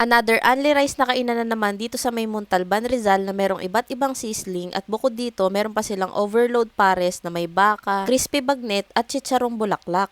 Another only rice na kainan na naman dito sa may Montalban, Rizal na merong iba't ibang sisling at bukod dito meron pa silang overload pares na may baka, crispy bagnet at chicharong bulaklak.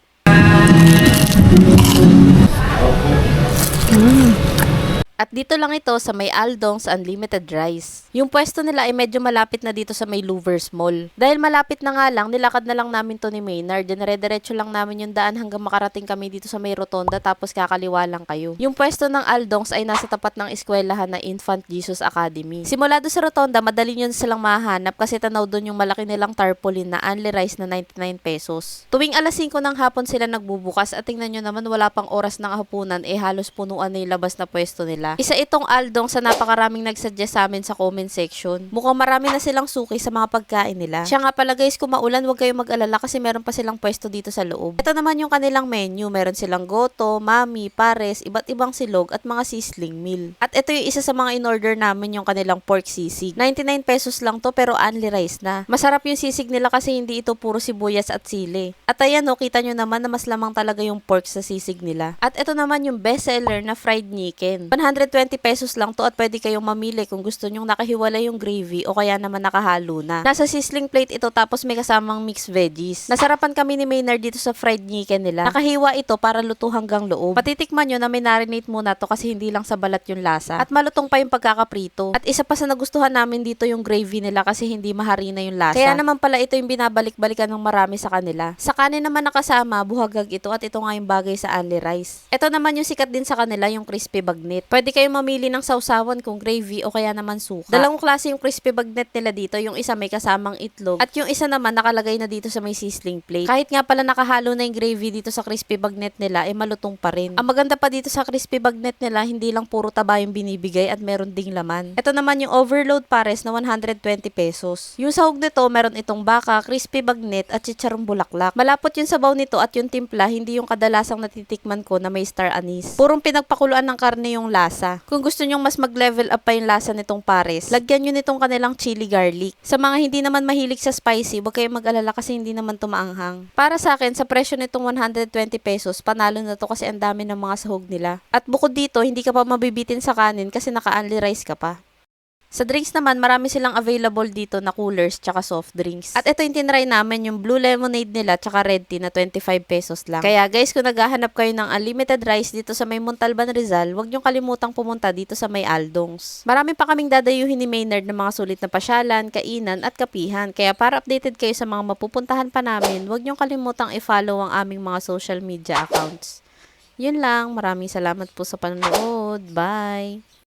At dito lang ito sa may Aldong's Unlimited Rice. Yung pwesto nila ay medyo malapit na dito sa may Louvers Mall. Dahil malapit na nga lang, nilakad na lang namin to ni Maynard. Dinare-diretso lang namin yung daan hanggang makarating kami dito sa may rotonda tapos kakaliwa lang kayo. Yung pwesto ng Aldong's ay nasa tapat ng eskwelahan na Infant Jesus Academy. Simula doon sa rotonda, madali nyo silang mahanap kasi tanaw doon yung malaki nilang tarpaulin na only rice na 99 pesos. Tuwing alas 5 ng hapon sila nagbubukas at tingnan nyo naman wala pang oras ng hapunan halos punuan na yung labas na pwesto nila. Isa itong Aldong sa napakaraming nagsuggest sa amin sa comment section. Mukhang marami na silang suki sa mga pagkain nila. Siya nga pala guys, kung maulan huwag kayong mag-alala kasi meron pa silang pwesto dito sa loob. Ito naman yung kanilang menu. Meron silang goto, mami, pares, iba't ibang silog at mga sisling meal. At ito yung isa sa mga in-order namin, yung kanilang pork sisig. 99 pesos lang to pero only rice na. Masarap yung sisig nila kasi hindi ito puro sibuyas at sili. At ayan o, kita nyo naman na mas lamang talaga yung pork sa sisig nila. At ito naman yung best seller na fried chicken. 120 pesos lang to at pwede kayong mamili kung gusto nyong nakahiwalay yung gravy o kaya naman nakahalo na. Nasa sizzling plate ito tapos may kasamang mixed veggies. Nasarapan kami ni Maynard dito sa fried chicken nila. Nakahiwa ito para luto hanggang loob. Patitikman nyo na may marinate muna to kasi hindi lang sa balat yung lasa. At malutong pa yung pagkakaprito. At isa pa sa nagustuhan namin dito yung gravy nila kasi hindi maharina yung lasa. Kaya naman pala ito yung binabalik-balikan ng marami sa kanila. Sa kanin naman nakasama, buhagag ito at ito nga yung bagay sa only rice. Ito naman yung sikat din sa kanila, yung crispy bagnet. Pwede kayong mamili ng sausawan kung gravy o kaya naman suka. Dalawang klase yung crispy bagnet nila dito, yung isa may kasamang itlog at yung isa naman nakalagay na dito sa may sizzling plate. Kahit nga pala nakahalo na yung gravy dito sa crispy bagnet nila, malutong pa rin. Ang maganda pa dito sa crispy bagnet nila, hindi lang puro taba yung binibigay at meron ding laman. Ito naman yung overload pares na 120 pesos. Yung sahog nito, meron itong baka, crispy bagnet at chicharong bulaklak. Malapot yung sabaw nito at yung timpla, hindi yung kadalasang natitikman ko na may star anise. Purong pinagpakuluan ng karne yung lasa. Kung gusto nyong mas mag-level up pa yung lasa nitong pares, lagyan nyo nitong kanilang chili garlic. Sa mga hindi naman mahilig sa spicy, huwag kayong mag-alala kasi hindi naman tumaanghang. Para sa akin, sa presyo nitong 120 pesos, panalo na to kasi ang dami ng mga sahog nila. At bukod dito, hindi ka pa mabibitin sa kanin kasi naka-only rice ka pa. Sa drinks naman, marami silang available dito na coolers tsaka soft drinks. At ito yung tinry namin, yung blue lemonade nila tsaka red tea na 25 pesos lang. Kaya guys, kung naghahanap kayo ng unlimited rice dito sa may Montalban, Rizal, huwag niyong kalimutang pumunta dito sa may Aldong's. Marami pa kaming dadayuhin ni Maynard ng mga sulit na pasyalan, kainan at kapihan. Kaya para updated kayo sa mga mapupuntahan pa namin, huwag niyong kalimutang i-follow ang aming mga social media accounts. Yun lang, maraming salamat po sa panonood. Bye!